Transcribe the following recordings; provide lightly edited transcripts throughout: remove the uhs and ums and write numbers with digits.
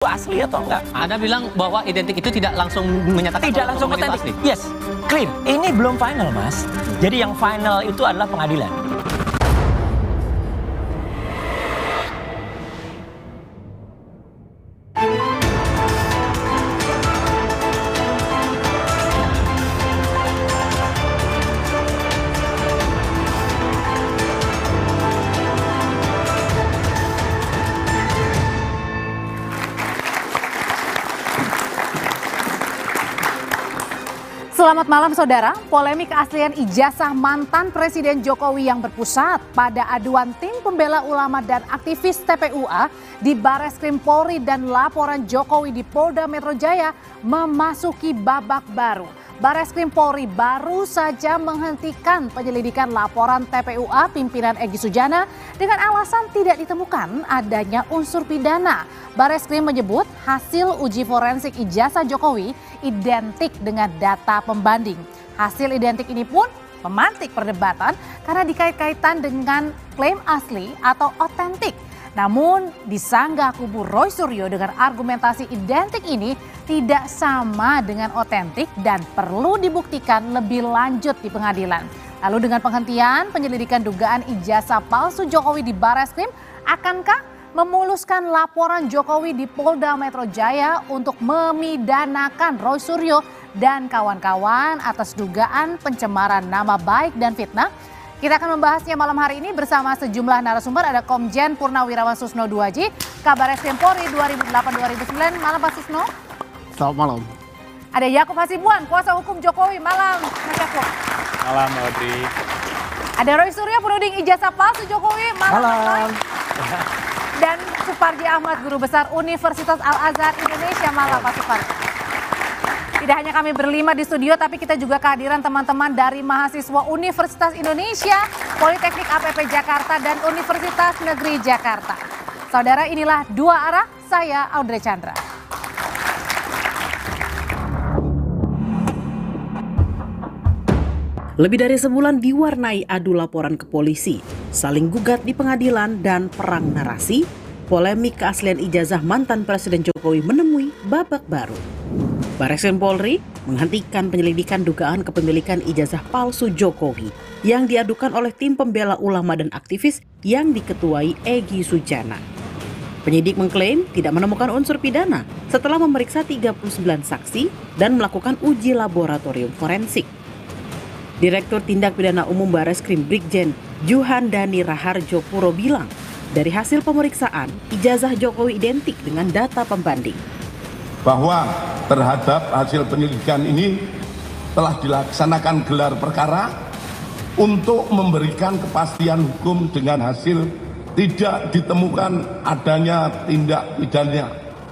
asli atau enggak? Anda bilang bahwa identik itu tidak langsung menyatakan Tidak langsung otentik. Yes, clean. Ini belum final, Mas. Jadi yang final itu adalah pengadilan. Selamat malam saudara, polemik keaslian ijazah mantan Presiden Jokowi yang berpusat pada aduan tim pembela ulama dan aktivis TPUA di Bareskrim Polri dan laporan Jokowi di Polda Metro Jaya memasuki babak baru. Bareskrim Polri baru saja menghentikan penyelidikan laporan TPUA pimpinan Egy Sujana dengan alasan tidak ditemukan adanya unsur pidana. Bareskrim menyebut hasil uji forensik ijazah Jokowi identik dengan data pembanding. Hasil identik ini pun memantik perdebatan karena dikait-kaitan dengan klaim asli atau otentik. Namun disanggah kubu Roy Suryo dengan argumentasi identik ini tidak sama dengan otentik dan perlu dibuktikan lebih lanjut di pengadilan. Lalu dengan penghentian penyelidikan dugaan ijazah palsu Jokowi di Bareskrim, akankah memuluskan laporan Jokowi di Polda Metro Jaya untuk memidanakan Roy Suryo dan kawan-kawan atas dugaan pencemaran nama baik dan fitnah? Kita akan membahasnya malam hari ini bersama sejumlah narasumber. Ada Komjen Purnawirawan Susno Duaji, Kabareskrim Polri 2008-2009. Malam Pak Susno. Selamat malam. Ada Yakub Hasibuan, kuasa hukum Jokowi. Malam Mas Yakub. Malam Mbak Audrey. Ada Roy Suryo, penuding ijazah palsu Jokowi. Malam. Dan Suparji Ahmad, Guru Besar Universitas Al-Azhar Indonesia. Malam Pak Suparji. Tidak hanya kami berlima di studio, tapi kita juga kehadiran teman-teman dari mahasiswa Universitas Indonesia, Politeknik APP Jakarta, dan Universitas Negeri Jakarta. Saudara, inilah Dua Arah, saya Audrey Chandra. Lebih dari sebulan diwarnai adu laporan ke polisi, saling gugat di pengadilan, dan perang narasi, polemik keaslian ijazah mantan Presiden Jokowi menemui babak baru. Bareskrim Polri menghentikan penyelidikan dugaan kepemilikan ijazah palsu Jokowi yang diadukan oleh tim pembela ulama dan aktivis yang diketuai Egy Sujana. Penyidik mengklaim tidak menemukan unsur pidana setelah memeriksa 39 saksi dan melakukan uji laboratorium forensik. Direktur Tindak Pidana Umum Bareskrim Brigjen Juhandani Raharjo Puro bilang, dari hasil pemeriksaan, ijazah Jokowi identik dengan data pembanding. Bahwa terhadap hasil penyelidikan ini telah dilaksanakan gelar perkara untuk memberikan kepastian hukum dengan hasil tidak ditemukan adanya tindak pidana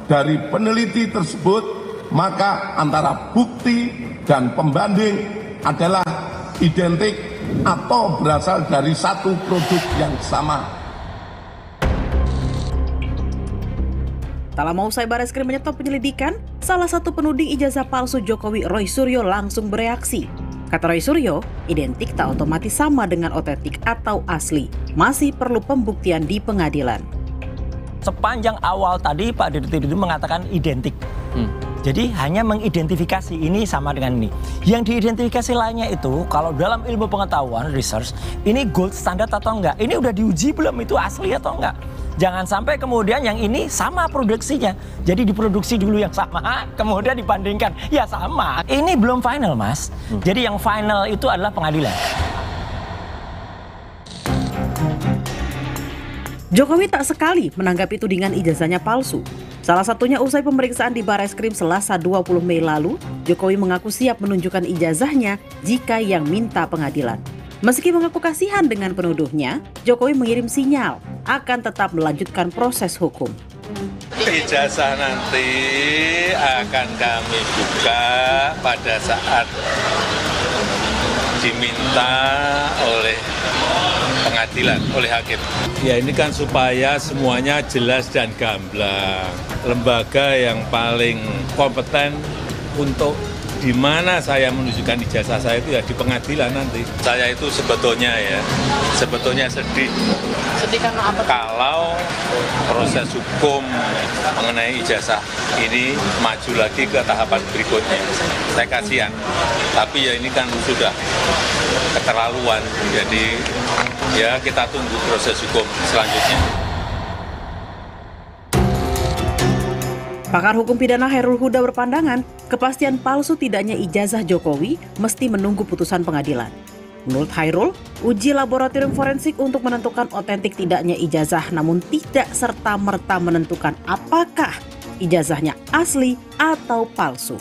dari peneliti tersebut, maka antara bukti dan pembanding adalah identik atau berasal dari satu produk yang sama. Tak lama usai Bareskrim menyetop penyelidikan, salah satu penuding ijazah palsu Jokowi, Roy Suryo, langsung bereaksi. Kata Roy Suryo, identik tak otomatis sama dengan otentik atau asli. Masih perlu pembuktian di pengadilan. Sepanjang awal tadi Pak Dirut itu mengatakan identik. Jadi hanya mengidentifikasi ini sama dengan ini. Yang diidentifikasi lainnya itu kalau dalam ilmu pengetahuan, research, ini gold standard atau enggak? Ini udah diuji belum itu asli atau enggak? Jangan sampai kemudian yang ini sama produksinya. Jadi diproduksi dulu yang sama, kemudian dibandingkan. Ya sama. Ini belum final, Mas. Jadi yang final itu adalah pengadilan. Jokowi tak sekali menanggapi tudingan ijazahnya palsu. Salah satunya usai pemeriksaan di Bareskrim Selasa 20 Mei lalu, Jokowi mengaku siap menunjukkan ijazahnya jika yang minta pengadilan. Meski mengaku kasihan dengan penuduhnya, Jokowi mengirim sinyal akan tetap melanjutkan proses hukum. Ijazah nanti akan kami buka pada saat diminta oleh pengadilan, oleh hakim. Ya ini kan supaya semuanya jelas dan gamblang. Lembaga yang paling kompeten untuk di mana saya menunjukkan ijazah saya itu ya di pengadilan nanti. Saya itu sebetulnya sedih. Sedih karena apa? Kalau proses hukum mengenai ijazah ini maju lagi ke tahapan berikutnya. Saya kasihan. Tapi ya ini kan sudah keterlaluan. Jadi ya kita tunggu proses hukum selanjutnya. Pakar hukum pidana Hairul Huda berpandangan, kepastian palsu tidaknya ijazah Jokowi mesti menunggu putusan pengadilan. Menurut Hairul, uji laboratorium forensik untuk menentukan otentik tidaknya ijazah namun tidak serta-merta menentukan apakah ijazahnya asli atau palsu.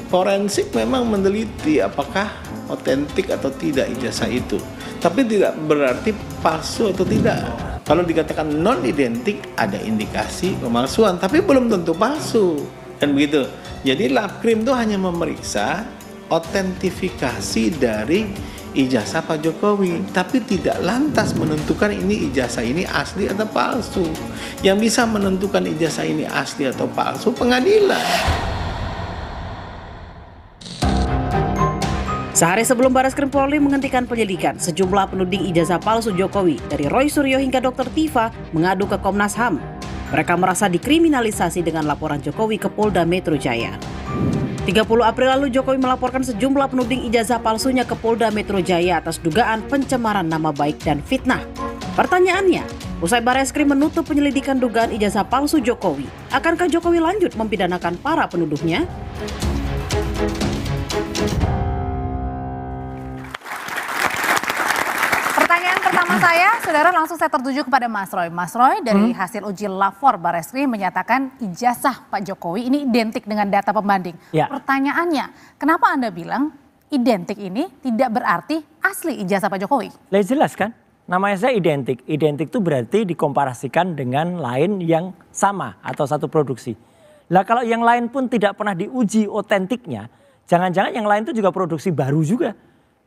Forensik memang meneliti apakah otentik atau tidak ijazah itu, tapi tidak berarti palsu atau tidak. Kalau dikatakan non-identik, ada indikasi pemalsuan, tapi belum tentu palsu. Kan begitu. Jadi Labkrim itu hanya memeriksa otentifikasi dari ijazah Pak Jokowi, tapi tidak lantas menentukan ini ijazah ini asli atau palsu. Yang bisa menentukan ijazah ini asli atau palsu pengadilan. Sehari sebelum Barreskrim Polri menghentikan penyelidikan, sejumlah penuding ijazah palsu Jokowi dari Roy Suryo hingga Dr. Tifa mengadu ke Komnas HAM. Mereka merasa dikriminalisasi dengan laporan Jokowi ke Polda Metro Jaya. 30 April lalu Jokowi melaporkan sejumlah penuding ijazah palsunya ke Polda Metro Jaya atas dugaan pencemaran nama baik dan fitnah. Pertanyaannya, usai Barreskrim menutup penyelidikan dugaan ijazah palsu Jokowi, akankah Jokowi lanjut mempidanakan para penuduhnya? Pertama saudara langsung saya tertuju kepada Mas Roy. Mas Roy, dari hasil uji lapor Barreskrim menyatakan ijazah Pak Jokowi ini identik dengan data pembanding. Ya. Pertanyaannya, kenapa Anda bilang identik ini tidak berarti asli ijazah Pak Jokowi? Lah jelas kan, namanya saya identik. Identik itu berarti dikomparasikan dengan lain yang sama atau satu produksi. Lah kalau yang lain pun tidak pernah diuji otentiknya, jangan-jangan yang lain itu juga produksi baru juga.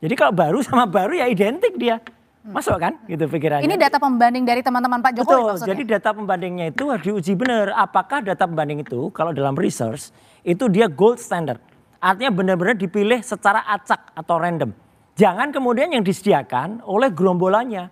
Jadi kalau baru sama baru ya identik dia. Masuk kan gitu pikirannya. Ini data pembanding dari teman-teman Pak Jokowi. Betul, maksudnya? jadi data pembandingnya itu harus diuji benar. Apakah data pembanding itu kalau dalam research itu dia gold standard. Artinya benar-benar dipilih secara acak atau random. Jangan kemudian yang disediakan oleh gerombolannya.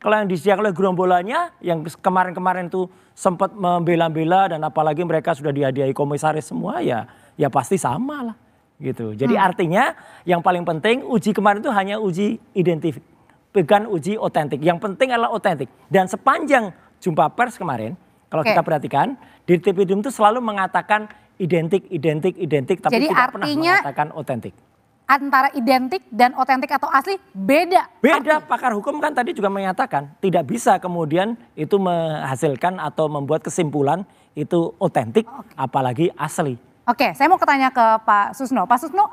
Kalau yang disediakan oleh gerombolannya yang kemarin-kemarin itu sempat membela-bela dan apalagi mereka sudah dihadiahi komisaris semua ya pasti sama lah gitu. Jadi artinya yang paling penting uji kemarin itu hanya uji identifikasi. Bukan uji otentik. Yang penting adalah otentik. Dan sepanjang jumpa pers kemarin, kalau kita perhatikan, Dirtipidum itu selalu mengatakan identik, tapi jadi tidak pernah mengatakan otentik. Antara identik dan otentik atau asli beda. Beda, pakar hukum kan tadi juga menyatakan tidak bisa kemudian itu menghasilkan atau membuat kesimpulan itu otentik, apalagi asli. Oke, saya mau tanya ke Pak Susno. Pak Susno,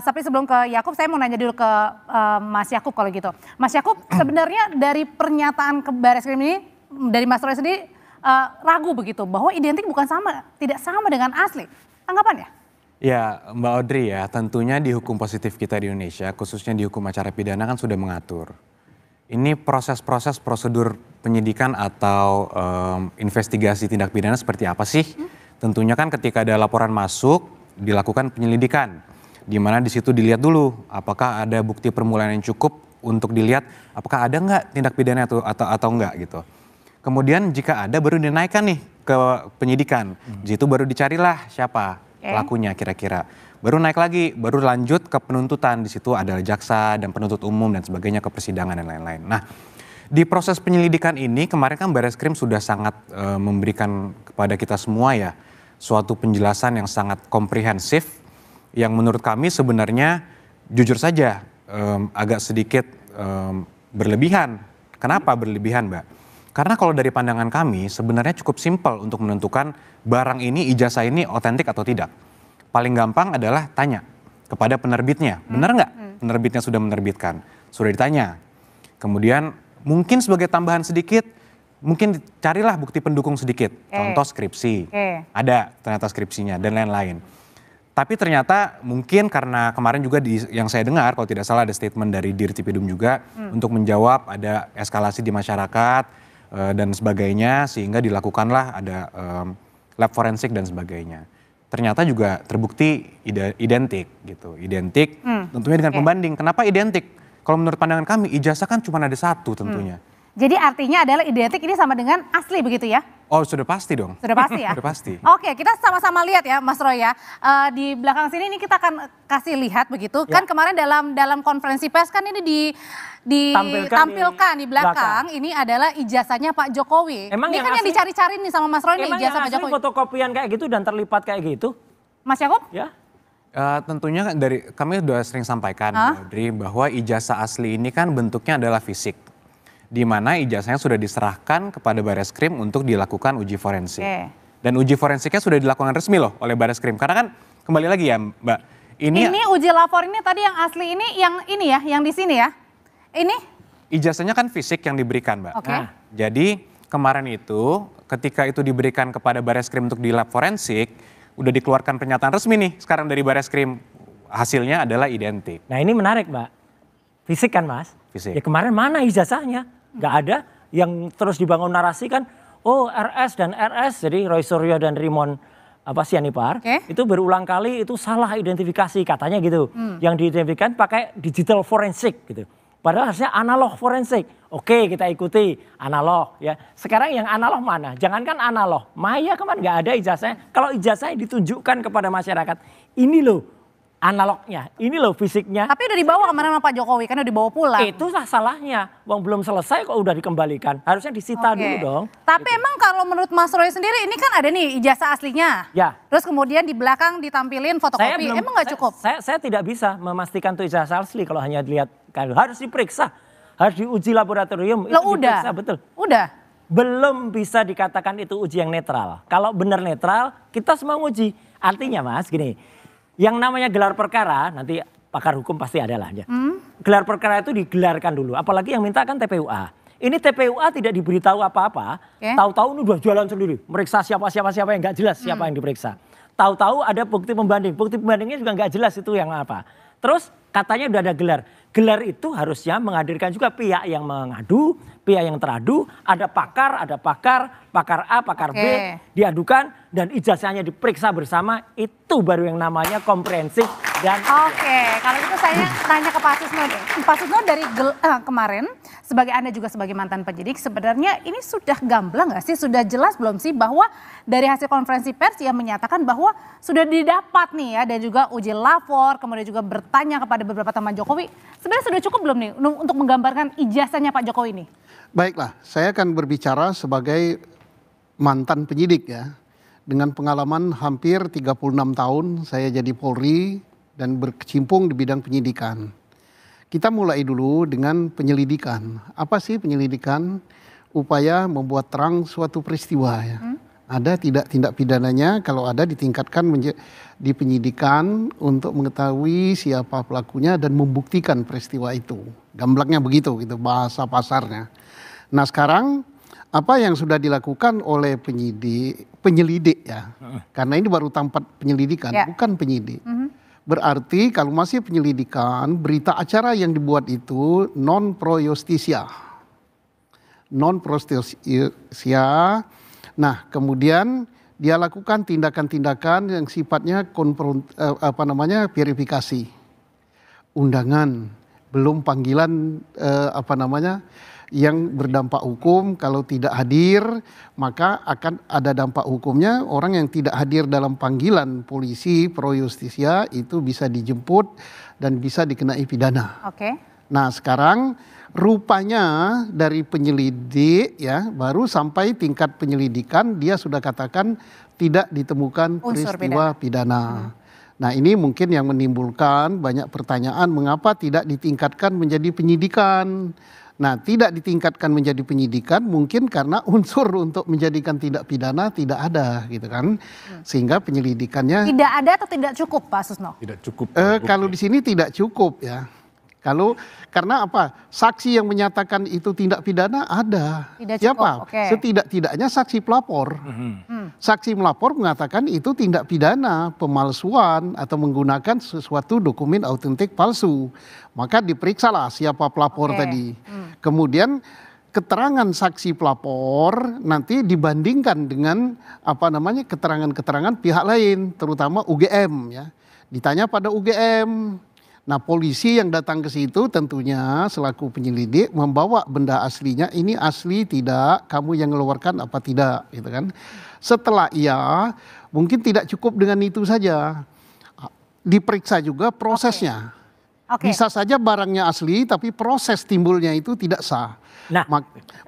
tapi sebelum ke Yakub, saya mau nanya dulu ke Mas Yakub kalau gitu. Mas Yakub, sebenarnya dari pernyataan ke Barreskrim ini, dari Mas Roy sendiri ragu begitu, bahwa identik tidak sama dengan asli. Tanggapannya? Ya Mbak Audrey ya, tentunya di hukum positif kita di Indonesia, khususnya di hukum acara pidana kan sudah mengatur. Ini proses-proses prosedur penyidikan atau investigasi tindak pidana seperti apa sih? Tentunya kan ketika ada laporan masuk, dilakukan penyelidikan. Di mana di situ dilihat dulu apakah ada bukti permulaan yang cukup untuk dilihat apakah ada nggak tindak pidana atau enggak gitu. Kemudian jika ada baru dinaikkan nih ke penyidikan. Di situ baru dicarilah siapa pelakunya kira-kira. Baru naik lagi, baru lanjut ke penuntutan. Di situ ada jaksa dan penuntut umum dan sebagainya ke persidangan dan lain-lain. Nah, di proses penyelidikan ini kemarin kan Barreskrim sudah sangat memberikan kepada kita semua ya suatu penjelasan yang sangat komprehensif. Yang menurut kami sebenarnya jujur saja agak sedikit berlebihan. Kenapa berlebihan, Mbak? Karena kalau dari pandangan kami sebenarnya cukup simpel untuk menentukan barang ini, ijazah ini otentik atau tidak. Paling gampang adalah tanya kepada penerbitnya. Benar nggak penerbitnya sudah menerbitkan? Sudah ditanya. Kemudian mungkin sebagai tambahan sedikit, mungkin carilah bukti pendukung sedikit. Contoh skripsi. Ada ternyata skripsinya dan lain-lain. Tapi ternyata mungkin karena kemarin juga yang saya dengar kalau tidak salah ada statement dari Dirtipidum juga untuk menjawab ada eskalasi di masyarakat dan sebagainya sehingga dilakukanlah ada lab forensik dan sebagainya. ternyata juga terbukti identik gitu. Identik tentunya dengan pembanding. Kenapa identik? Kalau menurut pandangan kami ijazah kan cuma ada satu tentunya. Jadi artinya adalah identik ini sama dengan asli begitu ya? Oh sudah pasti dong. Sudah pasti ya? Sudah pasti. Oke, kita sama-sama lihat ya Mas Roy ya. Di belakang sini ini kita akan kasih lihat begitu. Kan kemarin dalam konferensi pers kan ini ditampilkan di belakang. Ini adalah ijazahnya Pak Jokowi. Emang ini kan yang dicari-cari nih sama Mas Roy nih ijazah Pak Jokowi. Fotokopian kayak gitu dan terlipat kayak gitu? Mas Yakob? Ya. Tentunya dari kami sudah sering sampaikan Audrey, bahwa ijazah asli ini kan bentuknya adalah fisik. Di mana ijazahnya sudah diserahkan kepada Bareskrim untuk dilakukan uji forensik. Dan uji forensiknya sudah dilakukan resmi loh oleh Bareskrim. Karena kan kembali lagi ya Mbak. Ini uji lapor ini tadi yang asli ini yang di sini ya. Ini? Ijazahnya kan fisik yang diberikan Mbak. Nah, jadi kemarin itu ketika itu diberikan kepada Bareskrim untuk di lab forensik, udah dikeluarkan pernyataan resmi nih sekarang dari Bareskrim. Hasilnya adalah identik. Nah ini menarik Mbak. Fisik kan Mas? Fisik. Ya kemarin mana ijazahnya? Nggak ada. Yang terus dibangun narasi kan, oh RS dan RS, jadi Roy Suryo dan Rimon Sianipar, itu berulang kali itu salah identifikasi katanya gitu. Yang diidentifikasikan pakai digital forensik gitu. Padahal harusnya analog forensik. Oke, kita ikuti analog ya. Sekarang yang analog mana? Jangankan analog, maya kemarin nggak ada ijazahnya. Kalau ijazahnya ditunjukkan kepada masyarakat, ini loh analognya, ini loh fisiknya. Tapi udah dibawa kemarin sama Pak Jokowi, kan udah dibawa pulang. Itulah salahnya, wong belum selesai kok udah dikembalikan. Harusnya disita dulu dong. Tapi emang kalau menurut Mas Roy sendiri ini kan ada nih ijazah aslinya. Ya. Terus kemudian di belakang ditampilin fotokopi, emang nggak cukup? Saya tidak bisa memastikan itu ijazah asli kalau hanya dilihat. Harus diperiksa, harus diuji laboratorium. Loh udah? Diperiksa, betul. Udah? Belum bisa dikatakan itu uji yang netral. Kalau benar netral, kita semua nguji. Artinya Mas gini, yang namanya gelar perkara, nanti pakar hukum pasti ada lah. Gelar perkara itu digelarkan dulu, apalagi yang minta kan TPUA. Ini TPUA tidak diberitahu apa-apa, tahu-tahu ini udah jalan sendiri. Meriksa siapa yang nggak jelas siapa yang diperiksa. Tahu-tahu ada bukti pembandingnya juga nggak jelas itu yang apa. Terus katanya udah ada gelar. Gelar itu harusnya menghadirkan juga pihak yang mengadu, pihak yang teradu, ada pakar A, pakar B, diadukan dan ijazahnya diperiksa bersama, itu baru yang namanya komprehensif dan kalau gitu saya tanya ke Pak Susno deh. Pak Susno dari kemarin, Anda juga sebagai mantan penyidik, sebenarnya ini sudah gamblang nggak sih? Sudah jelas belum sih bahwa dari hasil konferensi pers yang menyatakan bahwa sudah didapat nih ya, dan juga uji lapor, kemudian juga bertanya kepada beberapa teman Jokowi, sebenarnya sudah cukup belum nih untuk menggambarkan ijazahnya Pak Jokowi ini? Baiklah, saya akan berbicara sebagai mantan penyidik ya. Dengan pengalaman hampir 36 tahun saya jadi Polri dan berkecimpung di bidang penyidikan. Kita mulai dulu dengan penyelidikan. Apa sih penyelidikan? Upaya membuat terang suatu peristiwa ya. Ada tidak tindak pidananya, kalau ada ditingkatkan di penyidikan untuk mengetahui siapa pelakunya dan membuktikan peristiwa itu. Gamblangnya begitu gitu bahasa pasarnya. Nah sekarang apa yang sudah dilakukan oleh penyelidik ya. Karena ini baru tempat penyelidikan, bukan penyidik. Berarti kalau masih penyelidikan, berita acara yang dibuat itu non pro justisia. Non pro justisia. Nah, kemudian dia lakukan tindakan-tindakan yang sifatnya verifikasi. Undangan, belum panggilan yang berdampak hukum. Kalau tidak hadir, maka akan ada dampak hukumnya. Orang yang tidak hadir dalam panggilan polisi pro justisia itu bisa dijemput dan bisa dikenai pidana. Nah, sekarang rupanya dari penyelidik ya baru sampai tingkat penyelidikan dia sudah katakan tidak ditemukan peristiwa pidana. Nah ini mungkin yang menimbulkan banyak pertanyaan mengapa tidak ditingkatkan menjadi penyidikan. Nah tidak ditingkatkan menjadi penyidikan mungkin karena unsur untuk menjadikan tindak pidana tidak ada gitu kan. Sehingga penyelidikannya tidak ada atau tidak cukup Pak Susno? Tidak cukup. Kalau di sini tidak cukup ya. Karena apa? Saksi yang menyatakan itu tindak pidana ada. Siapa? Setidak-tidaknya saksi pelapor. Saksi melapor mengatakan itu tindak pidana pemalsuan atau menggunakan sesuatu dokumen autentik palsu. Maka diperiksalah siapa pelapor tadi. Kemudian keterangan saksi pelapor nanti dibandingkan dengan keterangan-keterangan pihak lain, terutama UGM ya. Ditanya pada UGM. Nah, polisi yang datang ke situ tentunya selaku penyelidik membawa benda aslinya, ini asli tidak, kamu yang mengeluarkan apa tidak, gitu kan. Setelah mungkin tidak cukup dengan itu saja. Diperiksa juga prosesnya. Bisa saja barangnya asli tapi proses timbulnya itu tidak sah. Nah,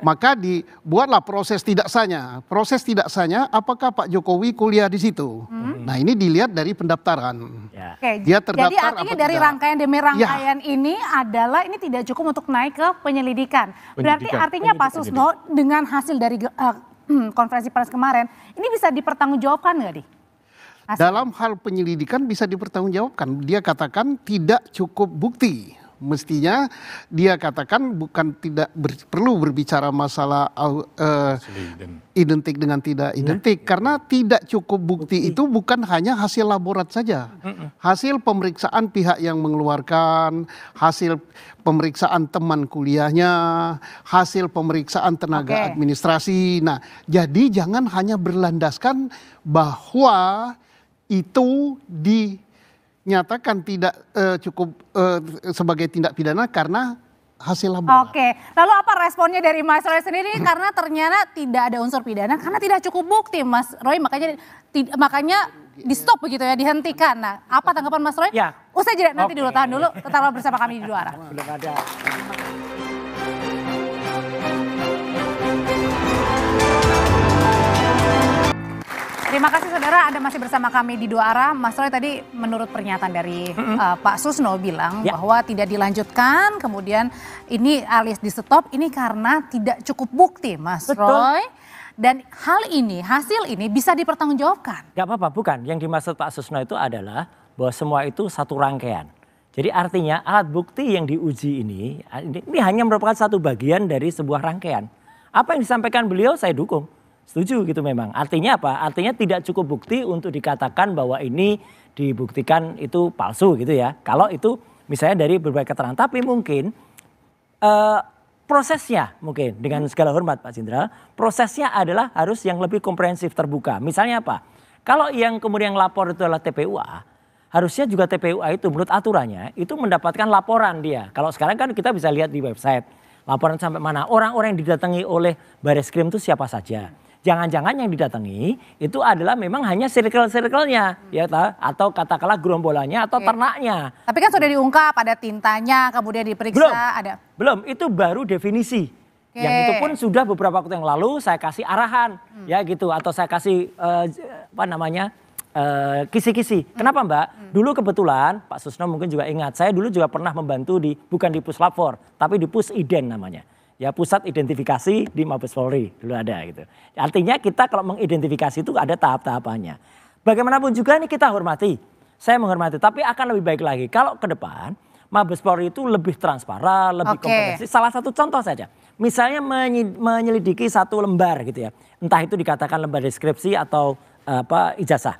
maka dibuatlah proses tidak sahnya. Proses tidak sahnya apakah Pak Jokowi kuliah di situ? Nah, ini dilihat dari pendaftaran. Dia terdaftar. Jadi artinya dari rangkaian demi rangkaian ini adalah ini tidak cukup untuk naik ke penyelidikan. Berarti artinya Pak Susno dengan hasil dari konferensi pers kemarin ini bisa dipertanggungjawabkan nggak, Di? Dalam hal penyelidikan bisa dipertanggungjawabkan. Dia katakan tidak cukup bukti. Mestinya dia katakan bukan tidak perlu berbicara masalah identik dengan tidak identik. Karena tidak cukup bukti itu bukan hanya hasil laborat saja. Hasil pemeriksaan pihak yang mengeluarkan, hasil pemeriksaan teman kuliahnya, hasil pemeriksaan tenaga administrasi. Nah, jadi jangan hanya berlandaskan bahwa itu dinyatakan tidak cukup sebagai tindak pidana karena hasil laboratorium. Oke, lalu apa responnya dari Mas Roy sendiri? Karena ternyata tidak ada unsur pidana karena tidak cukup bukti, Mas Roy, makanya di stop begitu ya, dihentikan. Nah, apa tanggapan Mas Roy? Ya. Usai jeda nanti dulu, tahan dulu, tetaplah bersama kami di Dua Arah. Belum ada. Terima kasih saudara, Anda masih bersama kami di Dua Arah. Mas Roy tadi menurut pernyataan dari Pak Susno bilang bahwa tidak dilanjutkan, kemudian ini alias di stop, ini karena tidak cukup bukti, Mas Roy. Dan hasil ini bisa dipertanggungjawabkan. Gak apa-apa, bukan. Yang dimaksud Pak Susno itu adalah bahwa semua itu satu rangkaian. Jadi artinya alat bukti yang diuji ini hanya merupakan satu bagian dari sebuah rangkaian. Apa yang disampaikan beliau saya dukung. Setuju gitu memang. Artinya apa? Artinya tidak cukup bukti untuk dikatakan bahwa ini dibuktikan itu palsu gitu ya. Kalau itu misalnya dari berbagai keterangan. Tapi mungkin prosesnya mungkin dengan segala hormat Pak Jenderal. Prosesnya adalah harus yang lebih komprehensif terbuka. Misalnya apa? Kalau yang kemudian lapor itu adalah TPUA. Harusnya juga TPUA itu menurut aturannya itu mendapatkan laporan dia. Kalau sekarang kan kita bisa lihat di website. Laporan sampai mana. Orang-orang yang didatangi oleh Bareskrim itu siapa saja. Jangan-jangan yang didatangi itu adalah memang hanya circle-circle-nya ya atau katakanlah gerombolannya atau ternaknya. Tapi kan sudah diungkap ada tintanya, kemudian diperiksa Belum, itu baru definisi. Yang itu pun sudah beberapa waktu yang lalu saya kasih arahan ya gitu atau saya kasih kisi-kisi. Kenapa Mbak? Dulu kebetulan Pak Susno mungkin juga ingat, saya dulu juga pernah membantu bukan di Puslapfor tapi di Pusiden namanya. Ya, pusat identifikasi di Mabes Polri dulu ada gitu. Artinya kita kalau mengidentifikasi itu ada tahap-tahapannya. Bagaimanapun juga ini kita hormati. Saya menghormati, tapi akan lebih baik lagi kalau ke depan Mabes Polri itu lebih transparan, lebih komprehensif. Salah satu contoh saja. Misalnya menyelidiki satu lembar gitu ya. Entah itu dikatakan lembar deskripsi atau ijazah.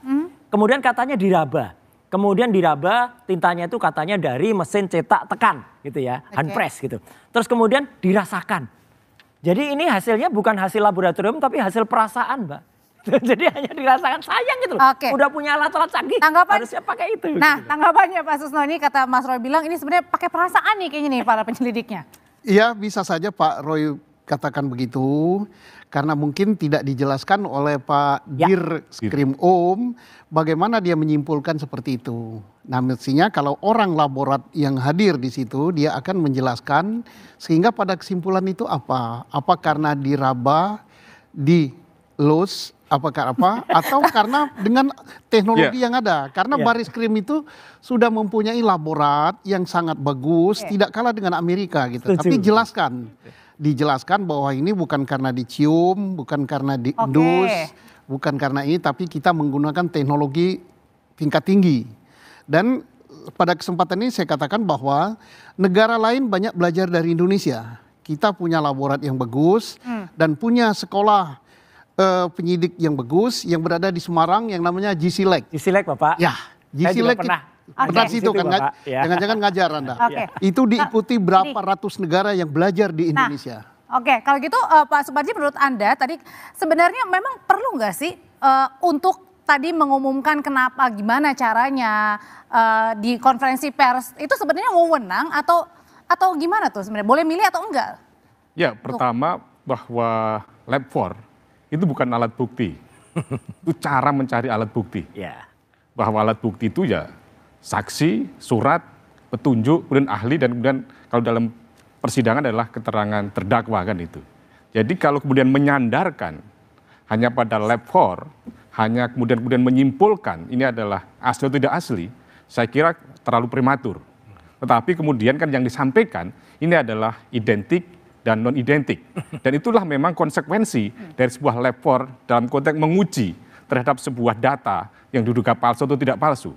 Kemudian katanya diraba. Kemudian diraba tintanya itu katanya dari mesin cetak tekan gitu ya, handpress gitu. Terus kemudian dirasakan. Jadi ini hasilnya bukan hasil laboratorium tapi hasil perasaan Mbak. Jadi hanya dirasakan, sayang gitu loh. Udah punya alat-alat canggih harusnya pakai itu. Nah gitu. tanggapannya Pak Susno ini kata Mas Roy bilang ini sebenarnya pakai perasaan nih kayaknya nih para penyelidiknya. Iya bisa saja Pak Roy katakan begitu. Karena mungkin tidak dijelaskan oleh Pak Dirskrim bagaimana dia menyimpulkan seperti itu. Nah mestinya kalau orang laborat yang hadir di situ dia akan menjelaskan sehingga pada kesimpulan itu apa? Apa karena diraba, atau karena dengan teknologi yang ada. Karena Bareskrim itu sudah mempunyai laborat yang sangat bagus, tidak kalah dengan Amerika gitu. Tapi dijelaskan bahwa ini bukan karena dicium, bukan karena diendus, bukan karena ini, tapi kita menggunakan teknologi tingkat tinggi. Dan pada kesempatan ini saya katakan bahwa negara lain banyak belajar dari Indonesia. Kita punya laborat yang bagus dan punya sekolah penyidik yang bagus yang berada di Semarang yang namanya GCLEC. GCLEC Bapak? Ya, GCLEC pernah situ kan, jangan-jangan ngajar Anda. Itu diikuti berapa ratus negara yang belajar di Indonesia. Oke, kalau gitu Pak Suparji, menurut Anda tadi sebenarnya memang perlu nggak sih untuk tadi mengumumkan kenapa, gimana caranya di konferensi pers itu sebenarnya wewenang atau gimana tuh sebenarnya? Boleh milih atau enggak? Ya, pertama bahwa lab 4 itu bukan alat bukti. Itu cara mencari alat bukti. Ya. Bahwa alat bukti itu ya saksi, surat, petunjuk, kemudian ahli, dan kemudian kalau dalam persidangan adalah keterangan terdakwa kan itu. Jadi kalau kemudian menyandarkan hanya pada lab 4, hanya kemudian menyimpulkan ini adalah asli atau tidak asli, saya kira terlalu prematur. Tetapi kemudian kan yang disampaikan ini adalah identik dan non identik. Dan itulah memang konsekuensi dari sebuah lab 4 dalam konteks menguji terhadap sebuah data yang diduga palsu atau tidak palsu.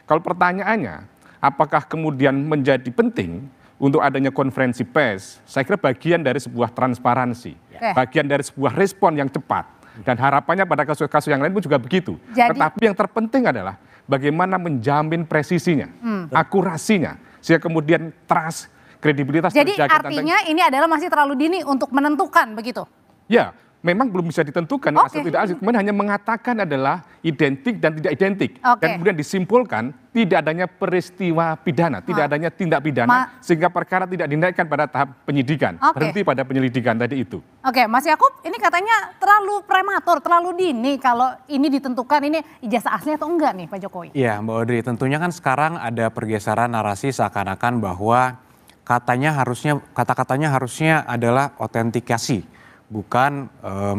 Kalau pertanyaannya, apakah kemudian menjadi penting untuk adanya konferensi pers, saya kira bagian dari sebuah transparansi, bagian dari sebuah respon yang cepat, dan harapannya pada kasus-kasus yang lain pun juga begitu. Tetapi yang terpenting adalah bagaimana menjamin presisinya, akurasinya, sehingga kemudian trust, kredibilitas Jadi terjaga. artinya ini adalah masih terlalu dini untuk menentukan begitu? Ya, memang belum bisa ditentukan asli tidak asli, kemudian hanya mengatakan adalah identik dan tidak identik. Dan kemudian disimpulkan tidak adanya peristiwa pidana, tidak adanya tindak pidana, sehingga perkara tidak dinaikkan pada tahap penyidikan, berhenti pada penyelidikan tadi itu. Oke, Mas Yakub, ini katanya terlalu prematur, terlalu dini kalau ini ditentukan ini ijazah asli atau enggak nih Pak Jokowi? Iya Mbak Audrey, tentunya kan sekarang ada pergeseran narasi seakan-akan bahwa kata-katanya harusnya adalah otentikasi, bukan